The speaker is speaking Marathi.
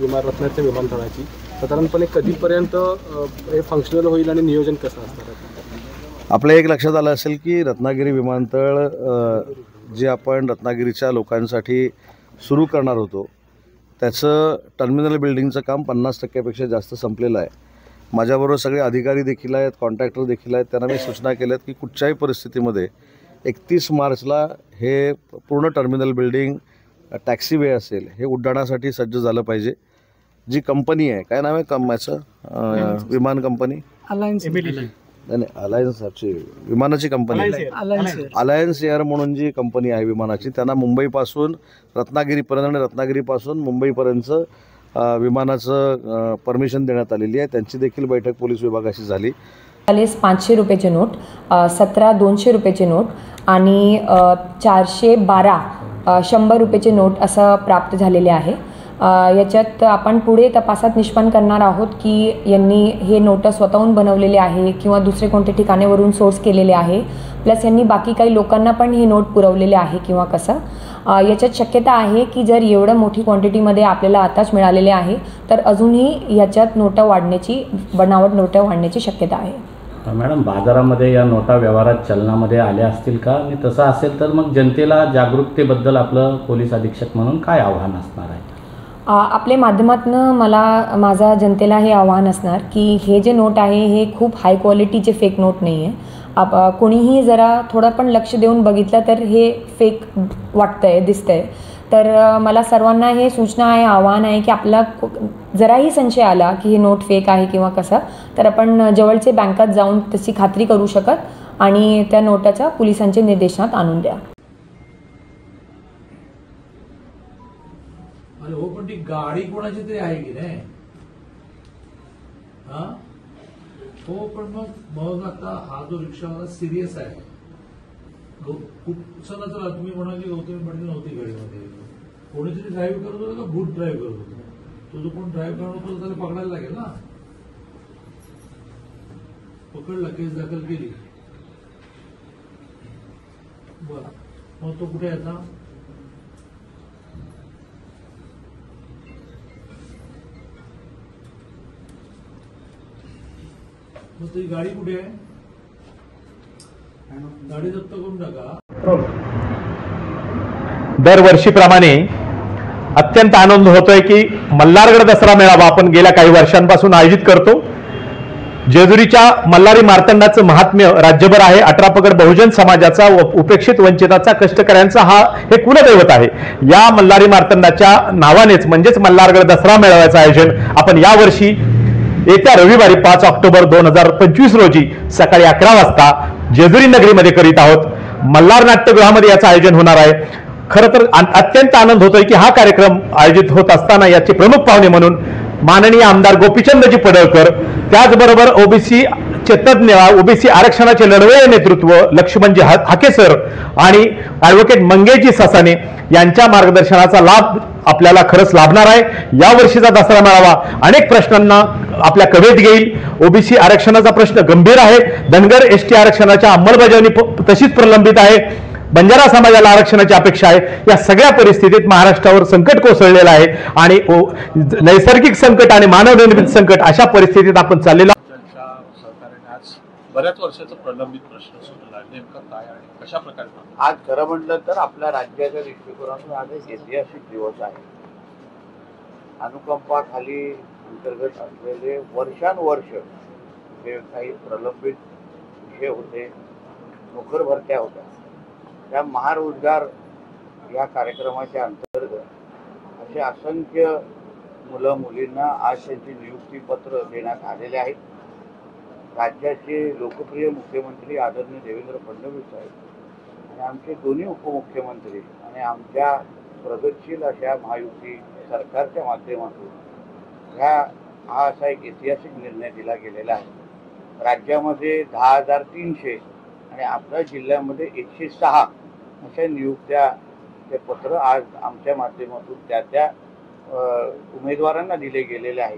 रत्नागिरीच्या विमानतळाची साधारणपणे कधीपर्यंत हे फंक्शनल होईल आणि नियोजन कसं असणार आहे? आपल्या एक लक्षात आलं असेल की रत्नागिरी विमानतळ जे आपण रत्नागिरीच्या लोकांसाठी सुरू करणार होतो त्याचं टर्मिनल बिल्डिंगचं काम 50%पेक्षा जास्त संपलेलं आहे. माझ्याबरोबर सगळे अधिकारी देखील आहेत, कॉन्ट्रॅक्टर देखील आहेत. त्यांना मी सूचना केल्यात की कुठच्याही परिस्थितीमध्ये 31 मार्चला हे पूर्ण टर्मिनल बिल्डिंग टॅक्सीवे असेल हे उड्डाणासाठी सज्ज झालं पाहिजे. जी कंपनी आहे, काय नाव आहे याचं विमान कंपनी? नाही, अलायन्सची विमानाची कंपनी अलायन्स एअर म्हणून जी कंपनी आहे विमानाची, त्यांना मुंबईपासून रत्नागिरीपर्यंत आणि रत्नागिरीपासून मुंबईपर्यंत विमानाचं परमिशन देण्यात आलेली आहे. त्यांची देखील बैठक पोलीस विभागाशी झाली. 500 रुपयाचे नोट, 17 200 रुपयाचे नोट आणि 412 100 रुपयाचे नोट असं प्राप्त झालेले आहे. याच्यात आपण पुढे तपासात निष्पन्न करणार आहोत की यांनी हे नोट स्वतःहून बनवलेले आहे किंवा दुसरे कोणत्या ठिकाणावरून सोर्स केलेले आहे, प्लस यांनी बाकी काही लोकांना पण हे नोट पुरवलेले आहे किंवा कसं. याच्यात शक्यता आहे की जर एवढं मोठी क्वांटिटीमध्ये आपल्याला आताच मिळालेले आहे तर अजूनही याच्यात नोटा वाढण्याची, बनावट नोटा वाढण्याची शक्यता आहे. मॅडम, बाजारामध्ये या नोटा व्यवहारात चलनामध्ये आल्या असतील का? आणि तसं असेल तर मग जनतेला जागरूकतेबद्दल आपलं पोलीस अधीक्षक म्हणून काय आव्हान असणार आहे? आपल्या माध्यमातून माझा जनतेला हे आव्हान असणार की हे जे नोट आहे हे खूप हाय क्वालिटीचे फेक नोट नाही आहे. कोणीही जरा थोडं पण लक्ष देऊन बघितलं तर हे फेक वाटतंय, दिसतंय. तर मला सर्वांना हे सूचना आहे, आव्हान आहे की आपला जराही संशय आला की हे नोट फेक आहे किंवा कसं, तर आपण जवळचे बँकात जाऊन तशी खात्री करू शकत आणि त्या नोटाचा पोलिसांच्या निर्देशनात आणून द्या. अरे हो, पण ती गाडी कोणाची तरी आहे की नाही? हो, पण मग आता हा जो रिक्षावाला सिरियस आहे. चला तुम्ही म्हणाल की गौतमी पाटील नव्हती गाडीमध्ये, कोणीतरी ड्राईव्ह करत होतं का भूत ड्राईव्ह करत होतं? तो जो कोण ड्राईव्ह करत होता त्याला पकडायला लागेल ना. पकडला, केस दाखल केली, बरं मग तो कुठे आहे आता? मग ती गाडी कुठे आहे? गाडी जप्त करून टाका. दरवर्षीप्रमाणे अत्यंत आनंद होतोय की मल्हारगड दसरा मेळावा आपण गेल्या काही वर्षांपासून आयोजित करतो. जेजुरीच्या मल्हारी मार्तंडाचं महात्म्य राज्यभर आहे. 18 पगड बहुजन समाजाचा, उपेक्षित वंचिताचा, कष्टकऱ्यांचा हे कुलदैवत आहे. या मल्हारी मार्तंडाच्या नावानेच म्हणजेच मल्हारगड दसरा मेळाव्याचं आयोजन आपण यावर्षी येत्या रविवारी 5 ऑक्टोबर 2025 रोजी सकाळी 11 वाजता जेजुरी नगरीमध्ये करीत आहोत. मल्हार नाट्यगृहामध्ये याचं आयोजन होणार आहे. खरं तर अत्यंत आनंद होतोय की हा कार्यक्रम आयोजित होत असताना याचे प्रमुख पाहुणे म्हणून माननीय आमदार गोपीचंदजी पडळकर, त्याचबरोबर ओबीसी तज्ञ, ओबीसी आरक्षणाचे लढवय्ये नेतृत्व लक्ष्मणजी हाके सर आणि ॲडव्होकेट मंगेशजी ससाने यांच्या मार्गदर्शनाचा लाभ आपल्याला खरंच लाभणार आहे. यावर्षीचा दसरा मेळावा अनेक प्रश्नांना आपल्या कवेत घेईल. ओबीसी आरक्षणाचा प्रश्न गंभीर आहे. धनगर एसटी आरक्षणाच्या अंमलबजावणी तशीच प्रलंबित आहे. बंजारा समाजाला आरक्षणाची अपेक्षा आहे. या सगळ्या परिस्थितीत महाराष्ट्रावर संकट कोसळलेलं आहे आणि नैसर्गिक संकट आणि मानवनिर्मित संकट अशा परिस्थितीत आपण चाललेलो. आज बऱ्याच वर्षाचा प्रलंबित प्रश्न सुटला, नेमका काय आणि कशा प्रकारे? आज खरं म्हटलं तर आपल्या राज्याच्या दृष्टिकोनातून आज एक ऐतिहासिक दिवस आहे. अनुकंपा खाली अंतर्गत असलेले वर्षानुवर्ष जे काही प्रलंबित विषय होते, नोकर भरत्या होत्या, त्या महारोजगार या कार्यक्रमाच्या अंतर्गत असे असंख्य मुलं मुलींना आज त्यांची नियुक्तीपत्र देण्यात आलेले आहेत. राज्याचे लोकप्रिय मुख्यमंत्री आदरणीय देवेंद्र फडणवीस साहेब आणि आमचे दोन्ही उपमुख्यमंत्री आणि आमच्या प्रगतशील अशा महायुती सरकारच्या माध्यमातून हा असा एक ऐतिहासिक निर्णय दिला गेलेला आहे. राज्यामध्ये 10,300 आणि आपल्या जिल्ह्यामध्ये 106 अशा नियुक्त्याचे पत्र आज आमच्या माध्यमातून त्या उमेदवारांना दिले गेलेले आहे.